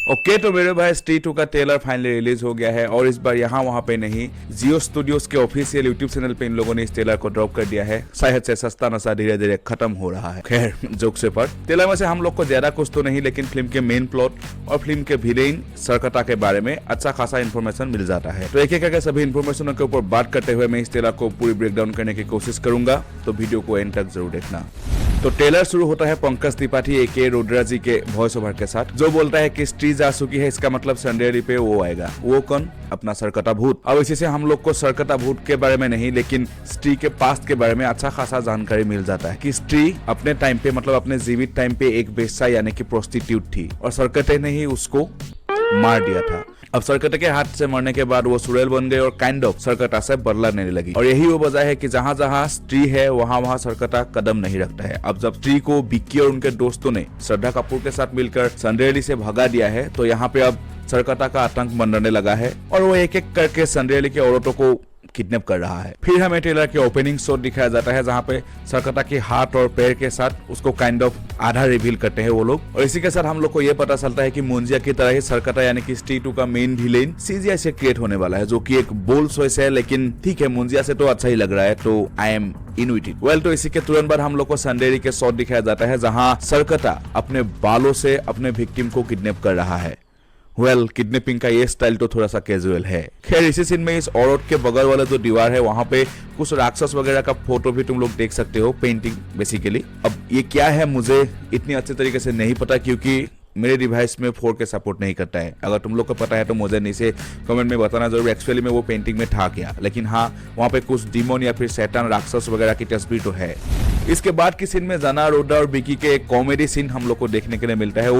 Okay तो मेरे भाई स्ट्री 2 का ट्रेलर फाइनली रिलीज हो गया है और इस बार यहाँ वहाँ पे नहीं, जियो स्टूडियोज के ऑफिशियल यूट्यूब चैनल पे इन लोगों ने इस ट्रेलर को ड्रॉप कर दिया है। शायद से सस्ता नशा धीरे धीरे खत्म हो रहा है। खैर जोक से पर ट्रेलर में से हम लोग को ज्यादा कुछ तो नहीं, लेकिन फिल्म के मेन प्लॉट और फिल्म के विलेन सरकटा के बारे में अच्छा खासा इन्फॉर्मेशन मिल जाता है। तो एक एक करके सभी इन्फॉर्मेशन के ऊपर बात करते हुए मैं इस ट्रेलर को पूरी ब्रेकडाउन करने की कोशिश करूंगा, तो वीडियो को एंड तक जरूर देखना। तो ट्रेलर शुरू होता है पंकज त्रिपाठी एके रुद्रा जी के वॉइस ओवर के साथ, जो बोलता है कि स्ट्री जा चुकी है, इसका मतलब संडेली पे वो आएगा। वो कौन? अपना सरकटा भूत। अब इसी से हम लोग को सरकटा भूत के बारे में नहीं, लेकिन स्ट्री के पास्ट के बारे में अच्छा खासा जानकारी मिल जाता है कि स्ट्री अपने टाइम पे, मतलब अपने जीवित टाइम पे एक वेश्या यानी कि प्रोस्टिट्यूट थी और सरकटे ने ही उसको मार दिया था। अब सरकटे के हाथ से मरने के बाद वो सुरेल बन गई और काइंड ऑफ सरकटा से बदला लेने लगी। और यही वो वजह है कि जहाँ जहाँ स्ट्री है वहाँ वहाँ सरकटा कदम नहीं रखता है। अब जब स्ट्री को विक्की और उनके दोस्तों ने श्रद्धा कपूर के साथ मिलकर संडेली से भगा दिया है, तो यहाँ पे अब सरकटा का आतंक मंडराने लगा है और वो एक एक करके संडेली के औरतों को किडनैप कर रहा है। फिर हमें ट्रेलर के ओपनिंग शॉट दिखाया जाता है, जहाँ पे सरकटा के हाथ और पैर के साथ उसको काइंड ऑफ आधा रिवील करते हैं वो लोग। और इसी के साथ हम लोग को ये पता चलता है कि मुंजिया की तरह ही सरकटा यानी कि स्ट्री 2 का मेन विलेन सीजीआई से क्रिएट होने वाला है, जो कि एक बोल्ड चॉइस है, लेकिन ठीक है मुंजिया से तो अच्छा ही लग रहा है, तो I am in with it. Well, तो इसी के तुरंत बाद हम लोग को संडेली के शॉट दिखाया जाता है, जहाँ सरकटा अपने बालों से अपने विक्टिम को किडनैप कर रहा है। किडनैपिंग का ये स्टाइल तो थोड़ा सा कैजुअल है। खैर इसी सीन में इस औरत के बगल वाला जो दीवार है वहाँ पे कुछ राक्षस वगैरह का फोटो भी तुम लोग देख सकते हो, पेंटिंग बेसिकली। अब ये क्या है मुझे इतनी अच्छे तरीके से नहीं पता, क्योंकि मेरे डिवाइस में 4K सपोर्ट नहीं करता है। अगर तुम लोग को पता है तो मुझे नीचे कमेंट में बताना जरूर एक्चुअली में वो पेंटिंग में था क्या, लेकिन हाँ वहाँ पे कुछ डिमोन या फिर शैतान राक्षस वगैरह की तस्वीर तो है। इसके बाद की सीन में जाना, रोडा और विकी के एक कॉमेडी सीन हम लोग को देखने के लिए मिलता है।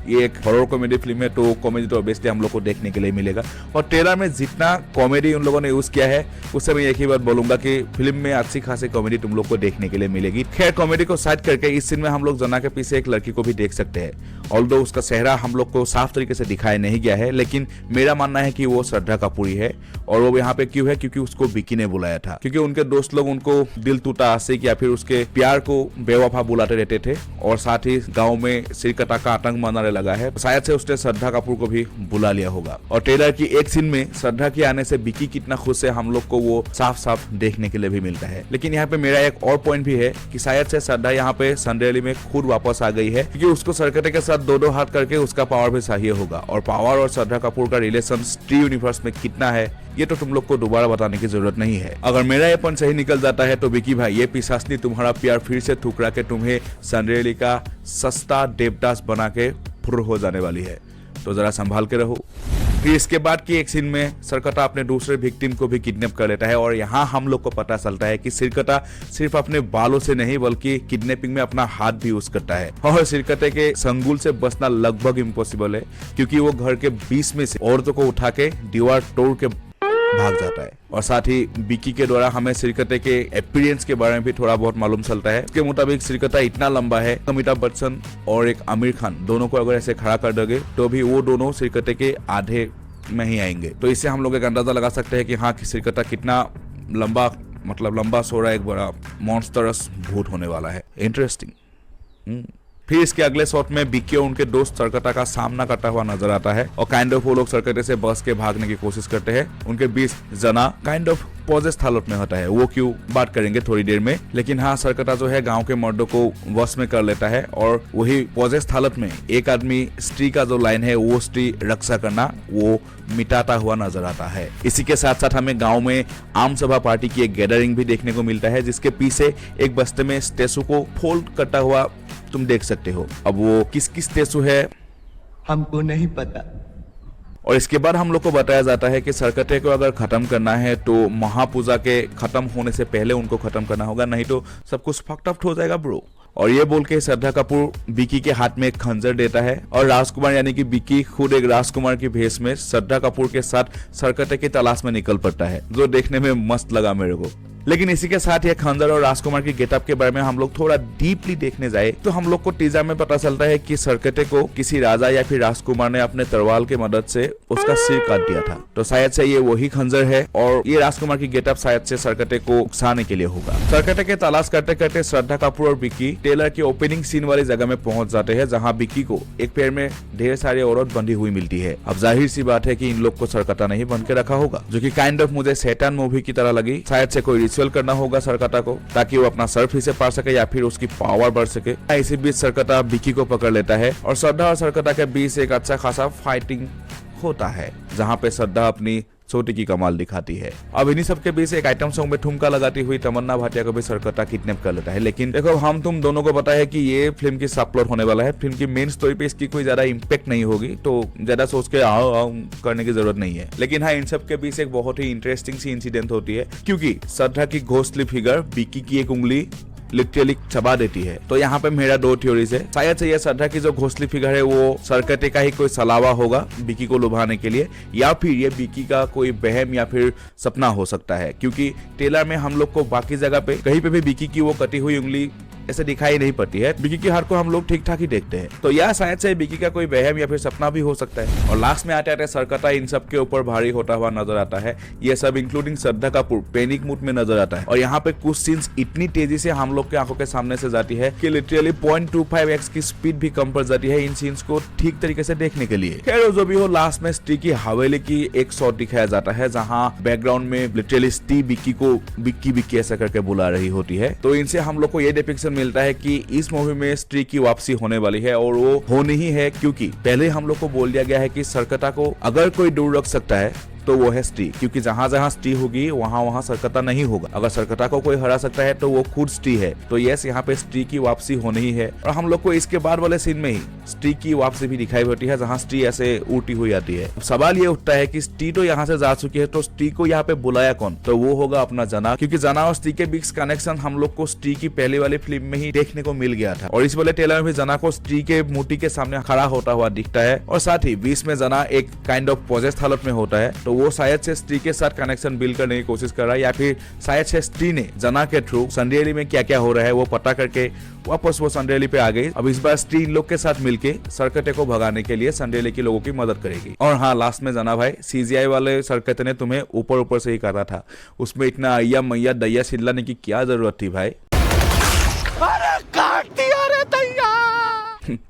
ये एक हॉरर कॉमेडी फिल्म है, तो कॉमेडी तो ऑब्वियसली हम लोग को देखने के लिए मिलेगा। और ट्रेलर में जितना कॉमेडी उन लोगों ने यूज किया है उससे मैं एक ही बात बोलूंगा कि फिल्म में अच्छी खासी कॉमेडी तुम लोग को देखने के लिए मिलेगी। खैर कॉमेडी को साइड करके इस सीन में हम लोग जना के पीछे एक लड़की को भी देख सकते हैं। ऑल्दो उसका चेहरा हम लोग को साफ तरीके से दिखाया नहीं गया है, लेकिन मेरा मानना है कि वो श्रद्धा कपूर है। और वो यहाँ पे क्यों है? क्योंकि उसको विकी ने बुलाया था, क्योंकि उनके दोस्त लोग उनको दिल टूटा आशिक या फिर उसके प्यार को बेवफा बुलाते रहते थे, और साथ ही गांव में सिरकटा का आतंक मनाने लगा है। शायद से उसने श्रद्धा कपूर को भी बुला लिया होगा। और ट्रेलर की एक सीन में श्रद्धा के आने से विकी कितना खुश है हम लोग को वो साफ साफ देखने के लिए भी मिलता है। लेकिन यहाँ पे मेरा एक और पॉइंट भी है कि शायद से श्रद्धा यहाँ पे संडेली में खुद वापस आ गई है, क्योंकि उसको सरकटे के साथ दो हाथ करके उसका पावर भी चाहिए होगा। और पावर और श्रद्धा कपूर का रिलेशन स्ट्री यूनिवर्स में कितना है ये तो तुम लोग को दोबारा बताने की जरूरत नहीं है। अगर मेरा ये पॉइंट सही निकल जाता है तो विकी भाई ये पिशाचनी तुम्हारा प्यार फिर से ठुकरा के तुम्हें संडेली का सस्ता देवदास बना के फुर्र हो जाने वाली है, तो जरा संभाल के रहो। फिर इसके बाद की एक सीन में सरकटा अपने दूसरे विक्टिम को भी किडनैप कर लेता है, और यहाँ हम लोग को पता चलता है कि सरकटा सिर्फ अपने बालों से नहीं बल्कि किडनैपिंग में अपना हाथ भी यूज करता है। और सरकटे के संगुल से बचना लगभग इम्पॉसिबल है, क्योंकि वो घर के बीच में से औरतों को उठा के दीवार तोड़ के भाग जाता है। और साथ ही विकी के द्वारा हमें सरकटे के अपीयरेंस के बारे में भी थोड़ा बहुत मालूम चलता है। इसके मुताबिक सरकटा इतना लंबा है, अमिताभ बच्चन और एक आमिर खान दोनों को अगर ऐसे खड़ा कर दोगे तो भी वो दोनों सरकटे के आधे में ही आएंगे। तो इससे हम लोग एक अंदाजा लगा सकते हैं कि हाँ सरकटा कितना लंबा, मतलब लंबा सोरा एक बड़ा मॉन्स्टरस भूत होने वाला है। इंटरेस्टिंग। फिर इसके अगले शॉट में विक्की और उनके दोस्त सरकटा का सामना करता हुआ नजर आता है, और काइंड ऑफ वो लोग सरकटे से बच के भागने की कोशिश करते हैं। उनके बीच जना काइंड ऑफ पॉजेस हालत में होता है, वो क्यों बात करेंगे थोड़ी देर में। लेकिन हाँ सरकटा जो है गांव के मर्दों को वश में कर लेता है, और वही पॉजेस हालत में एक आदमी स्ट्री का जो लाइन है वो स्ट्री रक्षा करना वो मिटाता हुआ नजर आता है। इसी के साथ साथ हमें गांव में आम सभा पार्टी की एक गैदरिंग भी देखने को मिलता है, जिसके पीछे एक बस्ते में स्टेचू को फोल्ड करता हुआ तुम देख सकते हो। अब वो किस स्टेचू है हमको नहीं पता। और इसके बाद हम लोग को बताया जाता है कि सरकटे को अगर खत्म करना है तो महापूजा के खत्म होने से पहले उनको खत्म करना होगा, नहीं तो सब कुछ फक्ड अप हो जाएगा ब्रो। और ये बोल के श्रद्धा कपूर विकी के हाथ में एक खंजर देता है, और राजकुमार यानी कि विकी खुद एक राजकुमार की भेष में श्रद्धा कपूर के साथ सरकटे की तलाश में निकल पड़ता है, जो देखने में मस्त लगा मेरे को। लेकिन इसी के साथ ये खंजर और राजकुमार की गेटअप के बारे में हम लोग थोड़ा डीपली देखने जाए तो हम लोग को टीजर में पता चलता है कि सरकटे को किसी राजा या फिर राजकुमार ने अपने तलवार की मदद से उसका सिर काट दिया था। तो शायद से ये वही खंजर है और ये राजकुमार की गेटअप शायद से सरकटे को उकसाने के लिए होगा। सरकटे के तलाश करते करते श्रद्धा कपूर और विक्की टेलर की ओपनिंग सीन वाली जगह में पहुंच जाते हैं, जहां विक्की को एक पैर में ढेर सारी औरत बंधी हुई मिलती है। अब जाहिर सी बात है कि इन लोग को सरकटा नहीं बन के रखा होगा, जो कि काइंड ऑफ मुझे शैतान मूवी की तरह लगी। शायद से कोई रिचुअल करना होगा सरकटा को ताकि वो अपना सर फिर से पा सके या फिर उसकी पावर बढ़ सके। इसी बीच सरकटा विक्की को पकड़ लेता है और श्रद्धा और सरकटा के बीच एक अच्छा खासा फाइटिंग होता है, जहां पे श्रद्धा अपनी छोटी की कमाल दिखाती है। अब इन्हीं सबके बीच एक आइटम सॉन्ग में ठुमका लगाती हुई तमन्ना भाटिया को भी सरकटा किडनैप कर लेता है। लेकिन देखो हम तुम दोनों को पता है कि ये फिल्म की सब प्लॉट होने वाला है, फिल्म की मेन स्टोरी पे इसकी कोई ज्यादा इम्पैक्ट नहीं होगी, तो ज्यादा सोच के आओ आओ करने की जरूरत नहीं है। लेकिन हाँ, इन सब के बीच एक बहुत ही इंटरेस्टिंग सी इंसिडेंट होती है, क्योंकि श्रद्धा की घोस्टली फिगर विक्की की एक उंगली लिटरली चबा देती है। तो यहाँ पे मेरा दो थ्योरीज है। शायद से ये श्रद्धा की जो घोंसली फिगर है वो सरकटे का ही कोई सलावा होगा विक्की को लुभाने के लिए, या फिर ये विक्की का कोई वहम या फिर सपना हो सकता है, क्योंकि ट्रेलर में हम लोग को बाकी जगह पे कहीं पे भी विक्की की वो कटी हुई उंगली ऐसे दिखाई नहीं पड़ती है। विक्की की हार को हम लोग ठीक ठाक ही देखते हैं, तो यह शायद से विक्की का कोई वहम या फिर सपना भी हो सकता है। और लास्ट में आते आते सरकटा इन सब के ऊपर भारी होता हुआ नजर आता है। ये सब including Shraddha Kapoor panic mood में नजर आता है और यहाँ पे कुछ सीन्स इतनी तेजी से हम लोग के आंखों के सामने से जाती है कि लिटरली 0.25x की स्पीड भी कम पड़ जाती है इन सीन्स को ठीक तरीके से देखने के लिए। खैर जो भी हो, लास्ट में स्टी की हवेली की एक शॉट दिखाया जाता है, जहाँ बैकग्राउंड में लिटरली स्टी विक्की को विक्की विक्की ऐसा करके बुला रही होती है। तो इनसे हम लोग को ये डिपिक्शन मिलता है कि इस मूवी में स्त्री की वापसी होने वाली है, और वो होनी ही है, क्योंकि पहले हम लोग को बोल दिया गया है कि सरकटा को अगर कोई दूर रख सकता है तो वो है स्टी, क्योंकि जहां जहां स्टी होगी वहां वहां सरकटा नहीं होगा। अगर सरकटा को कोई हरा सकता है तो वो खुद स्टी है। तो यस, यहाँ पे स्टी की वापसी होनी ही है। और हम लोग को इसके बाद वाले सीन में ही स्टी की वापसी भी दिखाई पड़ती है, जहां स्टी ऐसे उल्टी हुई आती है। सवाल ये उठता है कि स्टी तो यहाँ से जा चुकी है, तो स्टी को यहाँ पे बुलाया कौन? तो वो होगा अपना जना, क्योंकि जना और स्टी के बीच कनेक्शन हम लोग को स्टी की पहले वाली फिल्म में ही देखने को मिल गया था। और इस वाले ट्रेलर में जना को स्टी के मूर्ति के सामने खड़ा होता हुआ दिखता है, और साथ ही बीच में जना एक काइंड ऑफ पोजेस्ड हालत में होता है। तो वो शायद से स्त्री के साथ कनेक्शन बिल्ड करने की कोशिश कर रहा है, या फिर शायद से स्त्री ने जना के थ्रू संडेली में क्या क्या हो रहा है वो पता करके वापस वो संडेली पे आ गई। अब इस बार स्त्री इन लोग के साथ मिलके सरकटे को भगाने के लिए संडेली के लोगों की मदद करेगी। और हाँ, लास्ट में जना भाई, सीजीआई वाले सरकटे ने तुम्हें ऊपर ऊपर से ही कहा था, उसमें इतना अय्या मैया दैया चिल्लाने की क्या जरूरत थी भाई? अरे काट दिया रे दैया।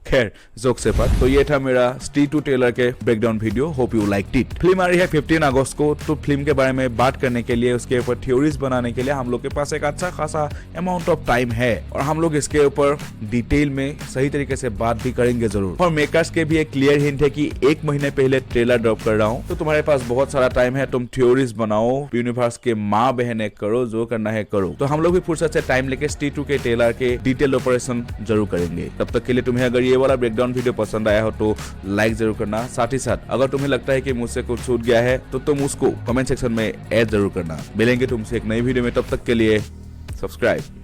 खैर, जोक से पर तो ये था मेरा स्टी 2 ट्रेलर के breakdown video. Hope you liked it. Film आ रही है 15 अगस्त को, तो फिल्म के बारे में बात करने के लिए, उसके ऊपर थ्योरीज बनाने के लिए हम लोग के पास एक अच्छा खासा अमाउंट ऑफ टाइम है, और हम लोग इसके ऊपर डिटेल में सही तरीके से बात भी करेंगे जरूर। और मेकर्स के भी एक क्लियर हिंट है कि 1 महीने पहले ट्रेलर ड्रॉप कर रहा हूँ, तो तुम्हारे पास बहुत सारा टाइम है, तुम थ्योरीज बनाओ, यूनिवर्स के माँ बहने करो, जो करना है करो। तो हम लोग भी फुर्सत से टाइम लेके स्टी 2 के ट्रेलर के डिटेल ऑपरेशन जरूर करेंगे। तब तक के लिए तुम्हें अगर ये वाला ब्रेकडाउन वीडियो पसंद आया हो तो लाइक जरूर करना। साथ ही साथ अगर तुम्हें लगता है कि मुझसे कुछ छूट गया है तो तुम उसको कमेंट सेक्शन में ऐड जरूर करना। मिलेंगे तुमसे एक नई वीडियो में, तब तक के लिए सब्सक्राइब।